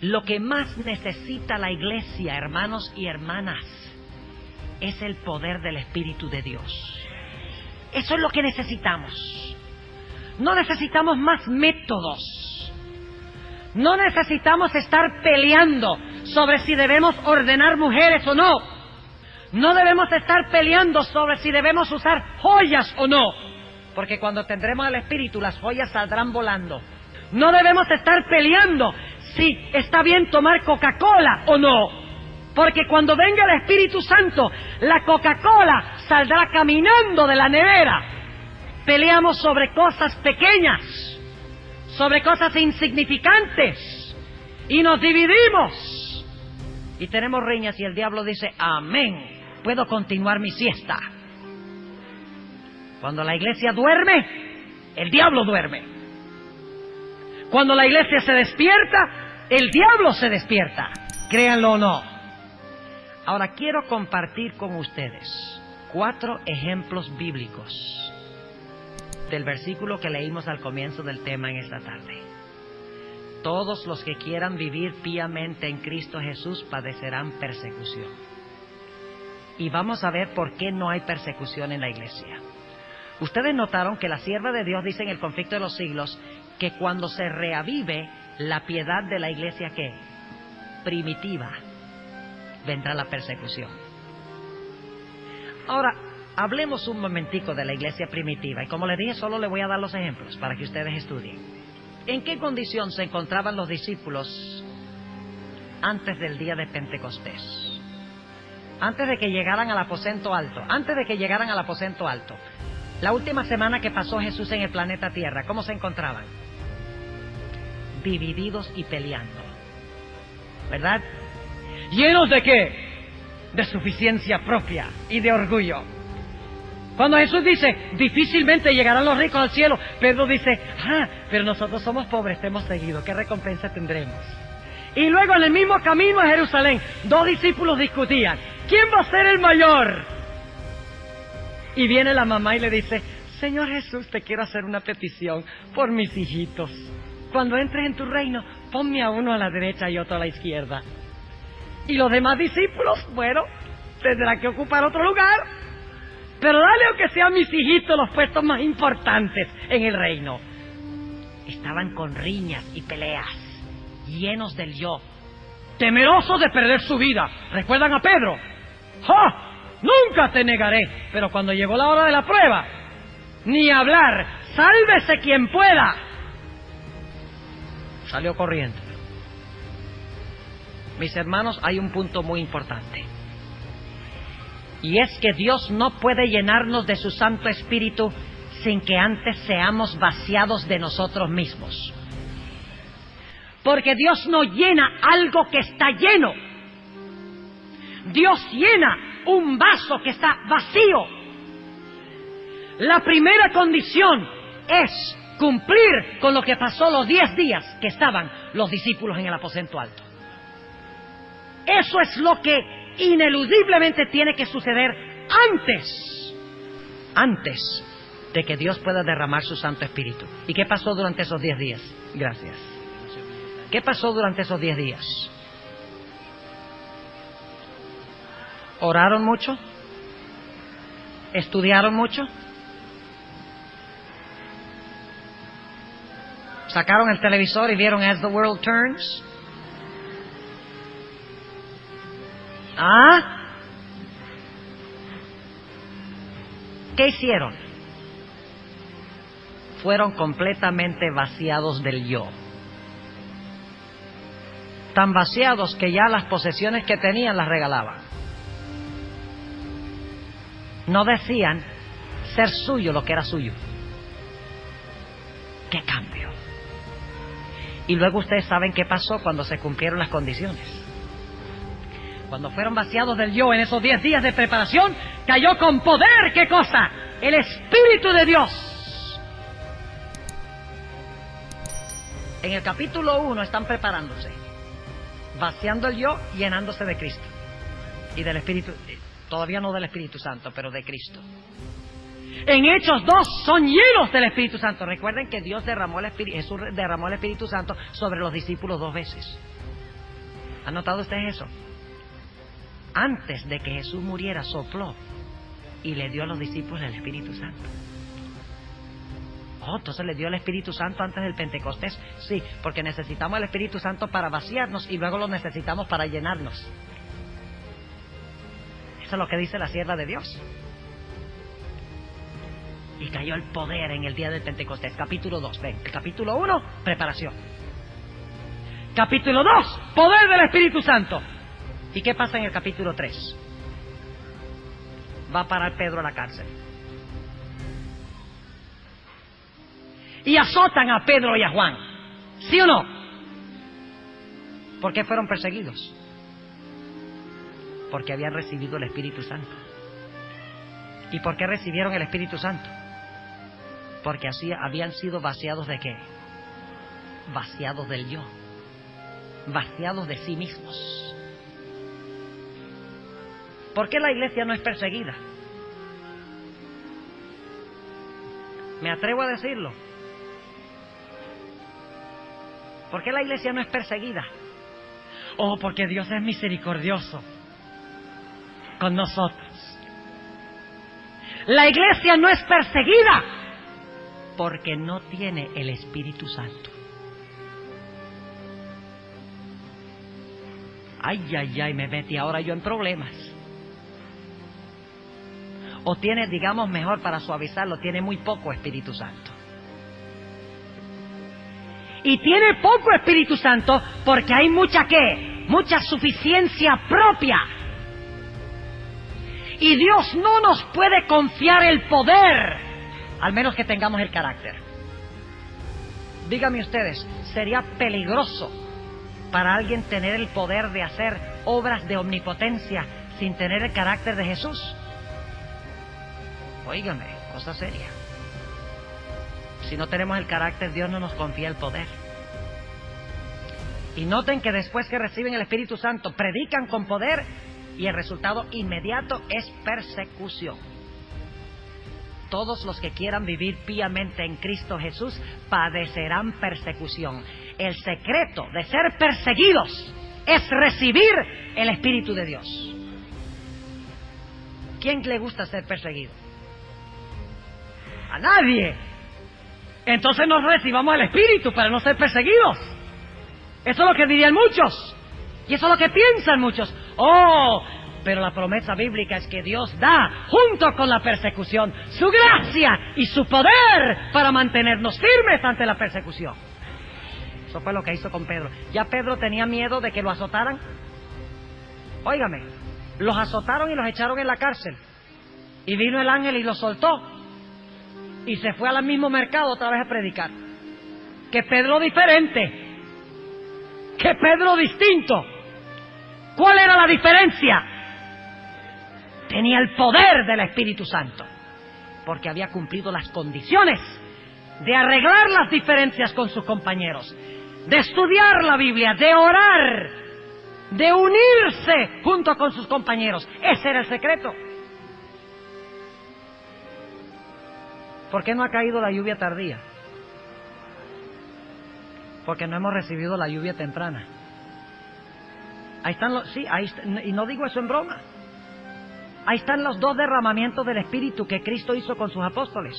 Lo que más necesita la iglesia, hermanos y hermanas, es el poder del Espíritu de Dios. Eso es lo que necesitamos. No necesitamos más métodos. No necesitamos estar peleando sobre si debemos ordenar mujeres o no. No debemos estar peleando sobre si debemos usar joyas o no. Porque cuando tendremos el Espíritu, las joyas saldrán volando. No debemos estar peleando si está bien tomar Coca-Cola o no. Porque cuando venga el Espíritu Santo, la Coca-Cola saldrá caminando de la nevera. Peleamos sobre cosas pequeñas, sobre cosas insignificantes, y nos dividimos. Y tenemos riñas y el diablo dice, amén, puedo continuar mi siesta. Cuando la iglesia duerme, el diablo duerme. Cuando la iglesia se despierta, el diablo se despierta. Créanlo o no. Ahora quiero compartir con ustedes 4 ejemplos bíblicos del versículo que leímos al comienzo del tema en esta tarde. Todos los que quieran vivir piamente en Cristo Jesús padecerán persecución. Y vamos a ver por qué no hay persecución en la iglesia. Ustedes notaron que la sierva de Dios dice en el conflicto de los siglos que cuando se reavive la piedad de la iglesia, ¿qué? Primitiva, vendrá la persecución. Ahora, hablemos un momentico de la iglesia primitiva. Y como les dije, solo les voy a dar los ejemplos para que ustedes estudien. ¿En qué condición se encontraban los discípulos antes del día de Pentecostés? Antes de que llegaran al aposento alto. La última semana que pasó Jesús en el planeta Tierra, ¿cómo se encontraban? Divididos y peleando, ¿verdad? ¿Llenos de qué? De suficiencia propia y de orgullo. Cuando Jesús dice, difícilmente llegarán los ricos al cielo, Pedro dice, pero nosotros somos pobres, te hemos seguido, ¿qué recompensa tendremos? Y luego en el mismo camino a Jerusalén, 2 discípulos discutían, ¿quién va a ser el mayor? Y viene la mamá y le dice, Señor Jesús, te quiero hacer una petición por mis hijitos. Cuando entres en tu reino, ponme a uno a la derecha y otro a la izquierda. Y los demás discípulos, bueno, tendrán que ocupar otro lugar. Pero dale aunque sean mis hijitos los puestos más importantes en el reino. Estaban con riñas y peleas, llenos del yo, temerosos de perder su vida. ¿Recuerdan a Pedro? ¡Ja! Nunca te negaré. Pero cuando llegó la hora de la prueba, ni hablar, sálvese quien pueda. Salió corriendo. Mis hermanos, hay un punto muy importante. Y es que Dios no puede llenarnos de su Santo Espíritu sin que antes seamos vaciados de nosotros mismos. Porque Dios no llena algo que está lleno. Dios llena un vaso que está vacío. La primera condición es cumplir con lo que pasó los 10 días que estaban los discípulos en el aposento alto. Eso es lo que ineludiblemente tiene que suceder antes de que Dios pueda derramar su Santo Espíritu. ¿Y qué pasó durante esos 10 días? Gracias. ¿Qué pasó durante esos 10 días? ¿Oraron mucho? ¿Estudiaron mucho? ¿Sacaron el televisor y vieron As the World Turns? ¿Qué hicieron? Fueron completamente vaciados del yo. Tan vaciados que ya las posesiones que tenían las regalaban. No decían ser suyo lo que era suyo. ¡Qué cambio! Y luego ustedes saben qué pasó cuando se cumplieron las condiciones. Cuando fueron vaciados del yo en esos 10 días de preparación, cayó con poder, ¿qué cosa? El Espíritu de Dios. En el capítulo 1 están preparándose, vaciando el yo, llenándose de Cristo y del Espíritu, todavía no del Espíritu Santo, pero de Cristo. En Hechos 2 son llenos del Espíritu Santo. Recuerden que Jesús derramó el Espíritu Santo sobre los discípulos 2 veces. ¿Ha notado usted eso? Antes de que Jesús muriera, sopló y le dio a los discípulos el Espíritu Santo. Oh, entonces le dio el Espíritu Santo antes del Pentecostés. Sí, porque necesitamos el Espíritu Santo para vaciarnos y luego lo necesitamos para llenarnos. Eso es lo que dice la sierva de Dios. Y cayó el poder en el día del Pentecostés. Capítulo 2, ven. El capítulo 1, preparación. Capítulo 2, poder del Espíritu Santo. ¿Y qué pasa en el capítulo 3? Va a parar Pedro a la cárcel. Y azotan a Pedro y a Juan. ¿Sí o no? ¿Por qué fueron perseguidos? Porque habían recibido el Espíritu Santo. ¿Y por qué recibieron el Espíritu Santo? Porque así habían sido vaciados ¿de qué? Vaciados del yo. Vaciados de sí mismos. ¿Por qué la iglesia no es perseguida? Me atrevo a decirlo. ¿Por qué la iglesia no es perseguida? Oh, porque Dios es misericordioso con nosotros. La iglesia no es perseguida porque no tiene el Espíritu Santo. Ay, ay, ay, me metí ahora yo en problemas. O tiene, digamos mejor para suavizarlo, tiene muy poco Espíritu Santo. Y tiene poco Espíritu Santo porque hay mucha ¿qué? Mucha suficiencia propia. Y Dios no nos puede confiar el poder, al menos que tengamos el carácter. Díganme ustedes, ¿sería peligroso para alguien tener el poder de hacer obras de omnipotencia sin tener el carácter de Jesús? Óigame, cosa seria. Si no tenemos el carácter, Dios no nos confía el poder. Y noten que después que reciben el Espíritu Santo, predican con poder y el resultado inmediato es persecución. Todos los que quieran vivir piamente en Cristo Jesús padecerán persecución. El secreto de ser perseguidos es recibir el Espíritu de Dios. ¿Quién le gusta ser perseguido? A nadie. Entonces no recibamos el Espíritu para no ser perseguidos. Eso es lo que dirían muchos. Y eso es lo que piensan muchos. Oh, pero la promesa bíblica es que Dios da, junto con la persecución, su gracia y su poder para mantenernos firmes ante la persecución. Eso fue lo que hizo con Pedro. ¿Ya Pedro tenía miedo de que lo azotaran? Óigame, los azotaron y los echaron en la cárcel. Y vino el ángel y los soltó. Y se fue al mismo mercado otra vez a predicar. Que Pedro diferente. Que Pedro distinto. ¿Cuál era la diferencia? Tenía el poder del Espíritu Santo. Porque había cumplido las condiciones de arreglar las diferencias con sus compañeros. De estudiar la Biblia, de orar, de unirse junto con sus compañeros. Ese era el secreto. ¿Por qué no ha caído la lluvia tardía? Porque no hemos recibido la lluvia temprana. Ahí están los, sí, ahí está, y no digo eso en broma. Ahí están los dos derramamientos del Espíritu que Cristo hizo con sus apóstoles.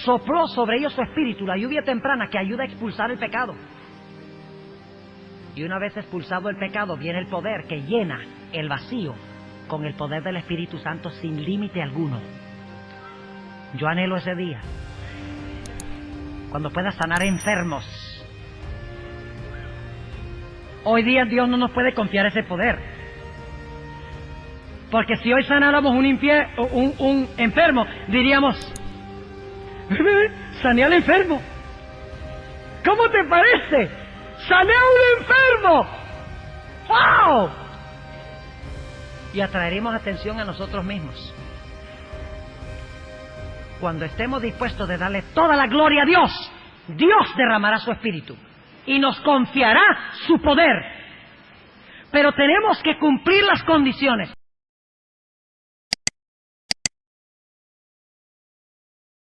Sopló sobre ellos su Espíritu, la lluvia temprana que ayuda a expulsar el pecado. Y una vez expulsado el pecado, viene el poder que llena el vacío con el poder del Espíritu Santo sin límite alguno. Yo anhelo ese día, cuando pueda sanar enfermos. Hoy día Dios no nos puede confiar ese poder. Porque si hoy sanáramos un enfermo, diríamos, sané al enfermo. ¿Cómo te parece? ¡Sané a un enfermo! ¡Wow! Y atraeremos atención a nosotros mismos. Cuando estemos dispuestos de darle toda la gloria a Dios, Dios derramará su Espíritu y nos confiará su poder. Pero tenemos que cumplir las condiciones.